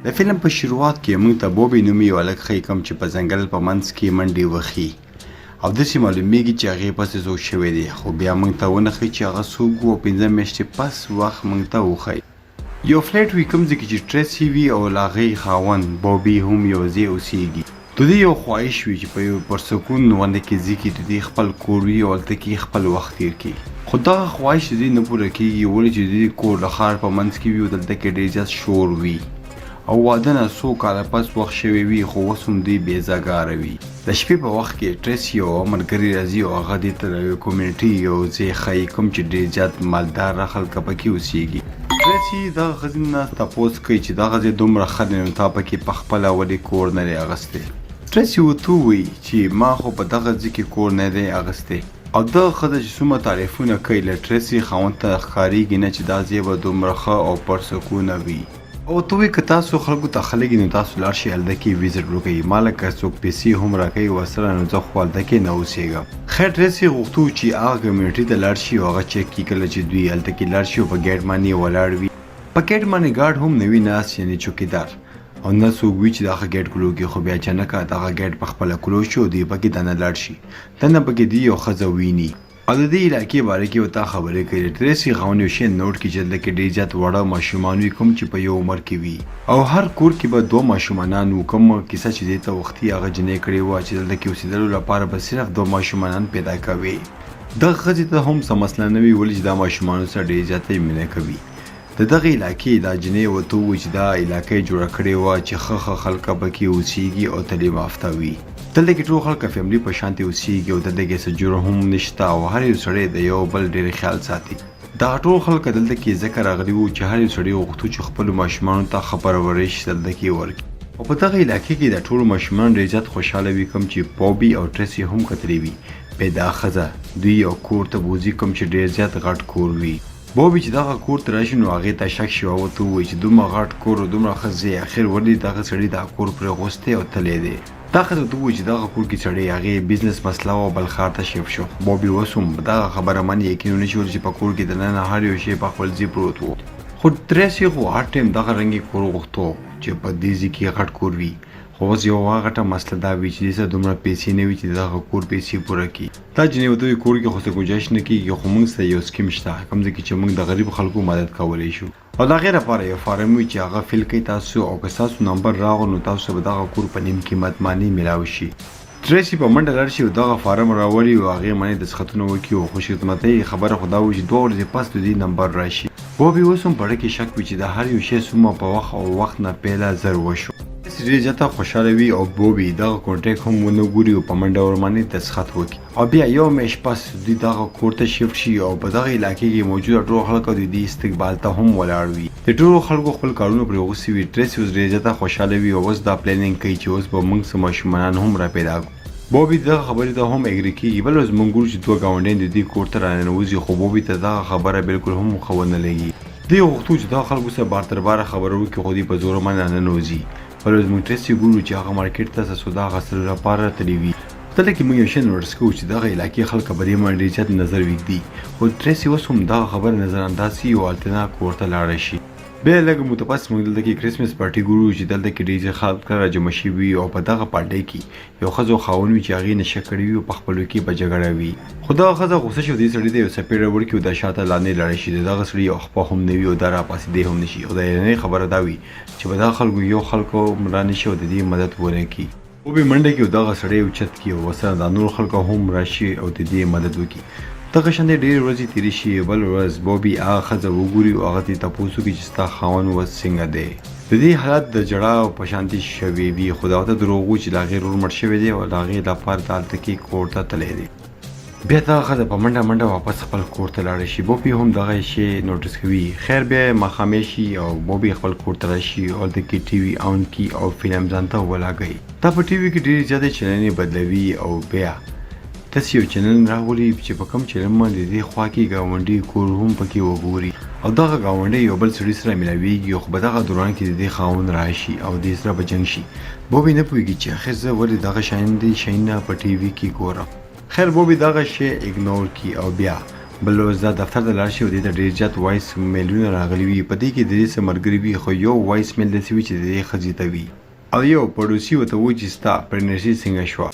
د فلم په شروعات کې موږ ته بوبي نومي یو هلک ښیي کوم چې په ځنګل په منځ کې منډې وهي او داسې معلومیږي چې هغې پسې څوک شوی دی، خو بیا موږ ته ونه ښیي چې هغه څوک و او 15 میاشتې پس وخت موږ ته وښیي. یو فلیټ وي کوم ځای کې چې ټریسي وي او له هغې خاوند بوبي هم یو ځای اوسیږي. د دې یو خواهش وي چې په یو پرسکون ونه کې ځي کې د دې خپل کور وي او هلته کې خپل وخت تېر کړي، خو دغه خواهش د دې نه پوره کېږي ولې چې د دې کور د ښار په منځ کې وي او دلته کې ډېر زیات شور وي او واده نه څو کاله پس وخت شوی وي، خو اوس هم دوی بې ځاګاره وي. د شپې په وخت کې ټریسي او ملګري راځي او هغه دې ته د یو کمیونټي یو ځای ښیي کوم چې ډېر زیات مالداره خلک پکې اوسیږي. ټریسي دغه ښځې نه تپوس کوي چې دغه ځای دومره ښه دی نو تا پکې پخپله ولې کور نه دی اخیستی. ټریسي ورته ووایي چې ما خو په دغه ځای کې کور نه دی اخیستی او دغه ښځه چې څومره تعریفونه کوي له ټریسي خاوند ته ښکارېږي نه چې دا ځای به دومره ښه او پرسکونه وي او ته وایي که تاسو خلکو ته ښه لګي نو تاسو لاړ شئ هلته کې ویزټ وکړئ، ما له که څوک پیسې هم راکوي ورسره نو زه خو هلته کې نه اوسېږم. خیر ټریسي غوښتو چې هغه کمیونټي ته لاړ شي او هغه چیک کړي کله چې دوی هلته کې لاړ شي او په ګیټ باندې ولاړ وي. په ګیټ باندې ګارډ هم نه وي ناست یعنې چوکیدار او نه څوک وي چې دغه ګیټ کلو کړي، خو بیا اچانکه دغه ګیټ پخپله کلو شي او دوی پکې دننه لاړ شي. دننه پکې دوی یو ښځه ویني او د دې علاقې باره کې ورته خبرې کوي. ټریسي خاوند یو شی نوټ کړي چې دلته کې ډېر زیات واړه ماشومان وي کوم چې په یو عمر کې وي او هر کور کې به 2 ماشومانان وو. کومه کیسه چې دې ته وختي هغه جنۍ کړې وه چې دلته کې اوسېدلو لپاره به صرف 2 ماشومانان پیدا کوي. دغه ښځې ته هم څه مسله نه وي ولې چې دا ماشومانو سره ډېر زیاته مینه کوي. د دغه علاقې دا جنۍ ورته ووایي چې دا علاقه یې جوړه کړې وه چې ښه خلک پکې اوسېږي او تعلیم یافته وي. دلته کې ټول خلک فیملي په شانتې اوسېږي او دلته کې څه جوړه هم نشته او هر یو سړی د یو بل ډېر خیال ساتي. دا ټول خلک دلته کې ځکه راغلي وو چې هر یو سړی غوښتو چې خپلو ماشومانو ته ښه پرورش دلته کې ورکړي او په دغه علاقې کې د ټولو ماشومان ډېر زیات خوشحاله وي کوم چې بوبي او ټریسي هم کتلې وي. پیدا ښځه دوی یو کور ته بوځي کوم چې ډېر زیات غټ کور وي. بوبي چې دغه کور ته راشي نو هغې ته شک شي او ورته ووایي چې دومره غټ کور او دومره ښه ځای اخر ولې دغه سړي دا کور پرې اغوستی او تللی دی. دا ښځه ورته ووایي چې دغه کور کې سړی هغې بزنس مسله وه او بل ښار ته شیفټ شو. بوبي اوس هم په دغه خبره باندې یقین ونه شي چې په کور کې دننه هر یو شی په خپل ځای پروت و، خو ټریسي خو هر ټایم دغه رنګې کور غوښتو چې په دې ځای کې غټ کور وي، خو اوس یو غټه مسله دا وي چې دې سره دومره پیسې نه وي چې دغه کور پیسې پوره کړي. دا جنۍ ورته وایي کور کې خو څه ګنجایش نه کېږي خو موږ سره یو سکیم شته کوم ځای کې چې موږ د غریبو خلکو مدد کولی شو او د هغې لپاره یو فارم وي چې هغه فل کوي تاسو او که ستاسو نمبر راغو نو تاسو به دغه کور په نیم قیمت باندې میلاو شي. ټریسي په منډه لاړ شي او دغه فارم راولي او هغې باندې دستخطونه وکړي او خوشقسمتۍ خبره خو دا وي چې 2 ورځې پس د دې نمبر راشي. بوبي اوس هم په زړه کې شک وي چې د هر یو شی څومره په وخت او وخت نه پیله زر وشو. ډېر زیاته خوشحاله وي او بوبي دغه کونټریکټ هم ونه ګوري او په منډه ورباندې دستخط وکړي او بیا یو میاشت پس دوی دغه کور ته شیفټ شي او په دغه علاقې کې موجوده ټول خلک د دې استقبال ته هم ولاړ وي. د ټولو خلکو خپل کارونه پرې اغوستي وي. ټریسي اوس ډېر زیاته خوشحاله وي او اوس دا پلانینګ کوي چې اوس به موږ څه ماشومان هم را پیدا کړو. بوبي دغه خبرې ته هم اګري کېږي. بل ورځ موږ ګورو چې 2 ګاونډیان د دې کور ته راننوځي خو بوبي ته دغه خبره بالکل هم ښه ونه لګي. دوی غوښتو چې دغه خلکو سره بار تر باره خبره وکړي خو دوی په زوره باندې راننوځي. بل ورځ موږ ټریسي ګورو چې هغه مارکیټ ته څه سودا اخیستلو لپاره تللی وي. دلته کې موږ یو شی نوټس کوو چې دغه علاقې خلک په دې باندې ډېر زیات نظر وږدي خو ټریسي اوس هم دغه خبره نظر انداز کړي او هلته نه کور ته لاړه شي. بیا لږ متپس موږ دلته کې کرسمس پارټي ګورو چې دلته کې ډېر زیات خلک راجمع شوي وي او په دغه پارټۍ کې یو ښځه او خاوند وي چې هغې نشه کړې وي او په خپلو کې په جګړه وي، خو دغه ښځه غوسه شي او دې سړي ته یو څپېړه ورکړي او دا شاته لاندې لاړی شي. د دغه سړي یو خپه هم نه وي او دا راپاسېدی هم نه شي او د حیرانۍ خبره دا وي چې په دغه خلکو یو خلکو رانشي او د دې مدد ونه کړي. بوبي منډه کړي او دغه سړی اوچت کړي او ورسره دا نور خلکو هم راشي او د دې مدد وکړي. دغه شانې ډېرې ورځې تېرې شي. بل ورځ بوبي هغه ښځه وګوري او هغه ته یې تپوس وکړي چې ستا خاوند اوس څنګه دی. د دې حالت د ژړا او په شانتې شوی وي خو دا ورته دروغ وو چې د هغې ورور مړ شوی دی او د هغې لپاره د هلته کې کور ته تللی دی. بیا دغه ښځه په منډه واپس خپل کور ته لاړه شي. بوبي هم دغه شی نوټس کوي. خیر بیا ماښامې شي او بوبي خپل کور ته راشي او هلته کې ټي وي آن کړي او فلم ځان ته ولګوي. دا په ټي وي کې ډېرې زیاتې چینلې بدلوي او بیا داسې یو چینل راولي چې په کوم چینل باندې د دې خوا کې ګاونډي کور هم پکې وګوري او دغه ګاونډی یو بل سړي سره ملاویږي خو په دغه دوران کې د دې خاوند راشي او دې سره به جنګ شي. بوبي نه پوهېږي چې آخر زه ولې دغه شیان شیونه په ټي وي کې ګورم. خیر بوبي دغه شی اګنور کړي او بیا بل اوس دا دفتر ته لاړ شي او دې ته ډېر زیات وایس میلونه راغلي وي په دې کې د دې څه ملګري وي خو یو وایس میل داسې وي چې د دې ښځې ته وي او یو پړوسي ورته وایي چې ستا پرېګننسي څنګه شوه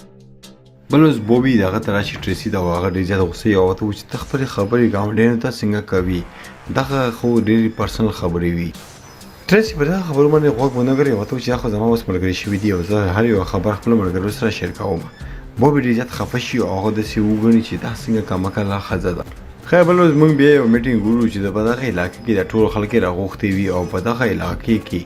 بل اوس بوبي دغه ته راشي ټریسي ته هغه ډېر زیات غوسه وي او ورته وایي چې ته خپلې خبرې ګاونډیانو ته څنګه کوي دغه خو ډېرې پرسنل خبرې وي ټریسي په دغه خبرو باندې غوږ ونه ګري ورته وایي چې دا خو زما اوس ملګري شوي دي او زه هر یوه خبر خپلو ملګرو سره شیر کوم بوبي ډېر زیات خفه شي او هغه داسې وګڼي چې دا څنګه کمکله ښځه ده خیر بل ورځ موږ بیا یو میټینګ ګورو چې په دغه علاقې کې د ټولو خلک راغوښتي وي او په دغه علاقې کې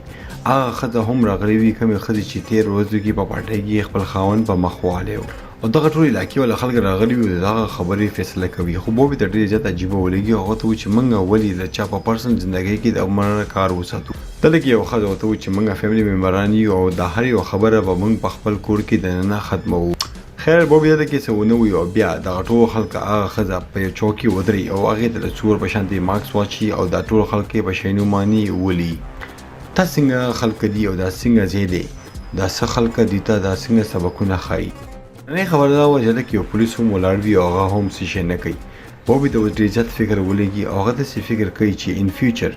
هغه ښځه هم راغلې وي کومې ښځې چې تېر ورځو کې په پارټۍ کې خپل خاوند په مخ والی و او دغه ټول علاقې والا خلک راغلي وي او دغه خبرې فیصله کوي خو بوبي ته ډېر زیات عجیبه ولګي او هغه ته وایي چې موږ ولې د چا په پرسنل زندګۍ کې د عمر کار وساتو دلته کې یو ښځه ورته وایي چې موږ فیملي ممبران یو او دا هر یو خبره به موږ په خپل کور کې دننه ختموو خیر بوبي دلته کې څه ونه وایي او بیا دغه ټول خلک هغه ښځه په یو چوک کې ودري او هغې ته د څور په شانتې ماکس واچي او دا ټول خلک یې په شینوماني ولي دا څنګه خلک دي او دا څنګه ځای دی دا څه خلک دي ته دا څنګه سبقونه ښایي نننۍ خبره دا وه چې هلته کې یو پولیس هم ولاړ وي او هغه هم څه شی نه کوي بوبي ته اوس ډېر زیات فکر ولګي او هغه داسې فکر کوي چې ان فیوچر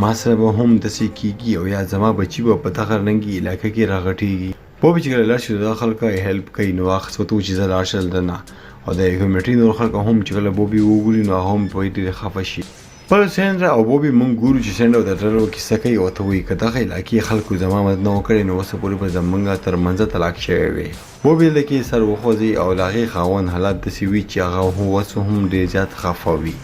ما سره به هم داسې کیږي او یا زما بچي به په دغه رنګي علاقه کې راغټېږي بوبي چې کله لاړ شي دغه خلکو یې هیلپ کوي نو هغه ورته وایي چې زه لاړ شه دلته نه او د کمیونټي نور خلکو هم چې کله بوبي وګوري نو هغه هم په ډېر خفه شي پر سینډرا او بوبي مونږ ګورو چې سینډرا د ډرو کیسه کوي او ته وایي که دغه علاقې خلکو زما مدد نه وکړی نو اوسه پورې به زمونږ تر منځه طلاق شوی وی بوبي دلته کې سر وخوځي او د هغې خاوند حالات داسې وي چې هغه اوس هم ډېر زیات خفه وي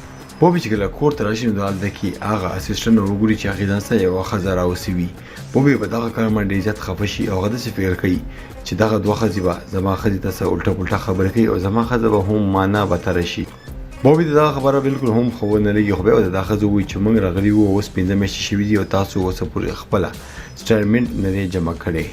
بوبي چې کله کور ته راشي نو هلته کې هغه اسسټنټ وګوري چې هغې ځان سره یوه ښځه راوسوي بوبي په دغه کار باندې ډېر زیات خفه شي او هغه داسې فکر کوي چې دغه دوه ښځې به زما ښځې ته څه الټه پلټه خبرې کوي او زما ښځه به هم مانا بدتره شي بوبي ته دغه خبره بالکل هم ښه ونه لګي خو بیا ورته دا ښځه ووایي چې موږ راغلي وو اوس 5 میاشتې شوي دي او تاسو اوسه پورې خپله سټیټمنټ نه دی جمع کړی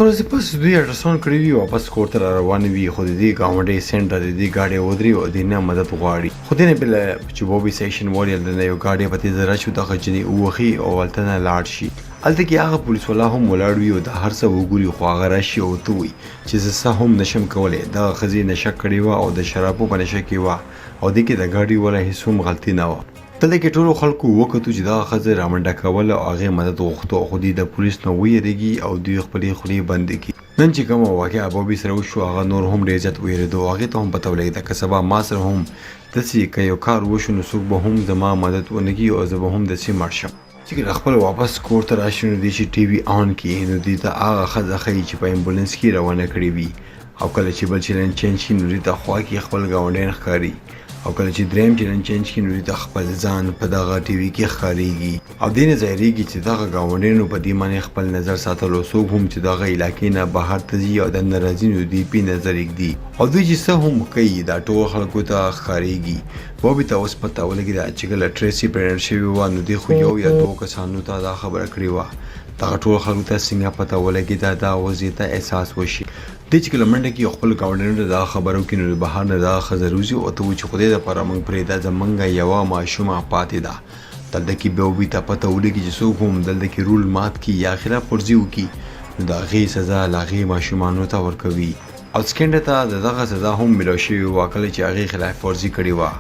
څو ورځې پس دوی الټراساونډ کړی وي واپس کور ته را روان وي خو د دې ګاونډۍ سینټر د دې ګاډۍ ودري او د نه مدد غواړي خو دې نه بله چې بوبي سیشن واري هلته نه یو ګاډۍ په تیزه راشي دغه جنې ووهي او هلته نه لاړ شي هلته کې هغه پولیس والا هم ولاړ وي او د هر څه وګوري خو هغه راشي او ورته وایي چې زه څه هم نشم کولی دغه ښځې نشه کړې وه او د شرابو په نشه کې وه او دې کې د ګاډۍ والا هېڅ هم غلطي نه وه دلته کې ټولو خلکو وکتو چې دغه ښځه رامنډه کوله او هغې مدد غوښتو خو دوی د پولیس نه ویرېږي او دوی خپلې خولې بندې کړي نن چې کومه واقعه بوبي سره وشو هغه نور هم ډېر زیات ویرېدو هغې ته هم پته ولګېده که سبا ما سره هم داسې که یو کار وشو نو څوک به هم زما مدد ونه کړي او زه به هم داسې مړ شم چې کله خپل واپس کور ته راشي نو دوی چې ټي وي آن کړي نو دوی ته هغه ښځه ښیي چې په امبولانس کې روانه کړې وي او کله چې بل چلن چینج شي نو دوی ته خوا کې خپل ګاونډیان ښکاري او کله چې دریم چلن چینج کړي نو دوی ته خپل ځان په دغه ټي وي کې ښکارېږي او دې نه ظاهرېږي چې دغه ګاونډیانو په دې باندې خپل نظر ساتلو څوک هم چې دغه علاقې نه بهر ته ځي او دننه راځي نو دوی پې نظر ایږدي او دوی چې څه هم کوي دا ټول خلکو ته ښکارېږي بوبي ته اوس پته ولګېده چې کله ټریسي پرېګنټ شوې وه نو دوی خو یو یا دوه کسانو ته دا خبره کړې وه دغه ټول خلکو ته څنګه پته ولګېده دا اوس دې ته احساس وشي دې چې کله منډه کې خپل ګاونډیانو ته دا خبره وکړي نو د بهر نه دغه ښځه روځي او ورته وایي چې خدای دپاره موږ پرېږده زموږ یوه ماشومه پاتې ده دلته کې بوبي ته پته ولګي چې څوک هم دلته کې رول مات کړي یا خلاف ورزي وکړي نو د هغې سزا له هغې ماشومانو ته ورکوي او سکینډر ته د دغه سزا هم میلاو شوې وه کله چې هغې خلاف ورزي کړې وه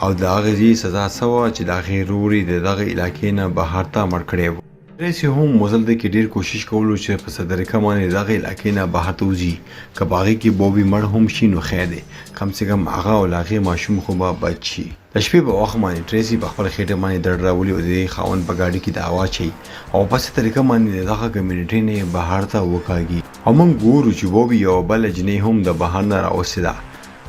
او د هغې سزا څه وه چې د هغې رور یې د دغه علاقې نه بهر ته مړ کړی و ټریسي هم مزل کې ډېر کوشش کولو چې په صدرکه باندې دغه علاقې نه بهر ته وځي که په هغې کې بوبي مړ هم شي نو خیر دی کم سے کم هغه او له هغې ماشوم خو به بچ شي د شپې په وخت باندې ټریسي په خپل خېټه باندې درد راولي او د دې خاوند په ګاډي کې دعوا اچوي او په څه طریقه باندې د دغه کمیونټۍ نه بهر ته وکاږي او موږ ګورو چې بوبي یوه بله جنۍ هم د بهر نه راوستې ده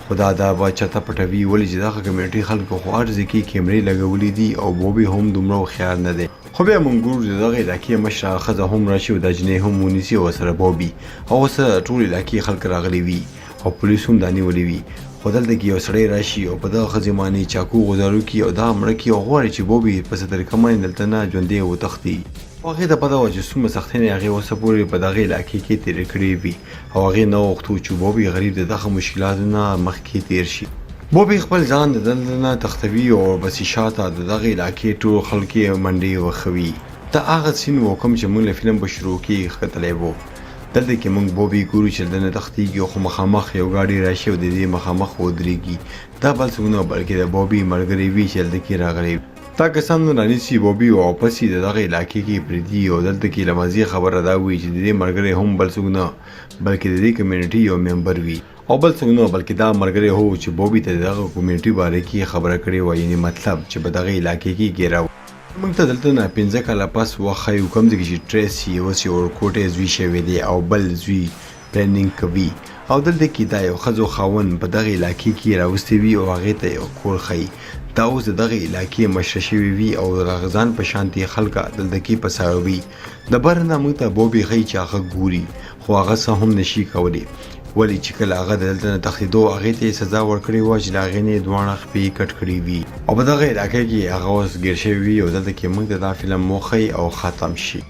خو دا به چاته پټوي ولې چې دغه کمیونټۍ خلکو خو هر ځای کې کیمرې لګولې دي او بوبي هم دومره هوښیار نه دی خو بیا موږ ګورو چې دغه علاقې مشره ښځه هم راشي او دا جنۍ هم ونیسي او ورسره بوبي او اوس ټول علاقې خلک راغلي وي او پولیس هم دا نیولي وي خو دلته کې یو سړی راشي او په دغه ښځې باندې چاقو غوځارو کړي او دا مړه کړي او غواړي چې بوبي په څه طریقه باندې دلته نه ژوندی وتښتي خو هغې ته پته وه چې څومره سختۍ هغې اوسه پورې په دغې علاقې کې تېرې کړې وي او هغې نه غوښتو چې بوبي غریب د دغه مشکلاتو نه مخکې تېر شي بوبي خپل ځان د دلته نه تښتوي او بسې شاته د دغې علاقې ټول خلک یې منډې وښوي دا هغه سین و کوم چې موږ له فلم په شروع کې ښکتلی و دلته کې موږ بوبي ګورو چې دنه تختیږي خو مخامخ یو ګاډي راشي او د دې مخامخ ودرېږي دا بل څوک نه بلکې د بوبي ملګری وي چې دلته کې راغلی دا کسان نو رانیسي بوبي واپس د دغه علاقې کې پریدي او دلته کې لمازي خبره دا وی چې د دې ملګری هم بل څوک نه بلکې د دې کمیونټي یو ممبر وي او بل څوک نه بلکې دا ملګری هو چې بوبي ته دغه کمیونټي باره کې خبره کړې و یعنی مطلب چې په دغه علاقې کې ګیراو موږ ته دلته نه 15 کاله پس وخایو کوم ځکه چې ټریسي اوس یو ورکوټې زوی شوی دی او بل زوی پلانینګ کوي او دلته کې دا یو ښځو خاوند په دغه علاقې کې راوستی وي او هغې ته یو کور ښیي دا اوس د دغه علاقې مشره شوي وي او د غزان په شانتې خلکه دلته کې پساروي د بر نه موږ ته بوبي ښیي چې هغه ګوري خو هغه څه هم نشي کولی ولې چې کله هغه دلته نه تښتېدو هغې ته یې سزا ورکړې وه چې د هغې نه یې دواړه خپې کټ کړي وي او په دغه علاقه کې هغه اوس ګیر شوی وي او دلته کې موږ ته دا فلم وښیي او ختم شي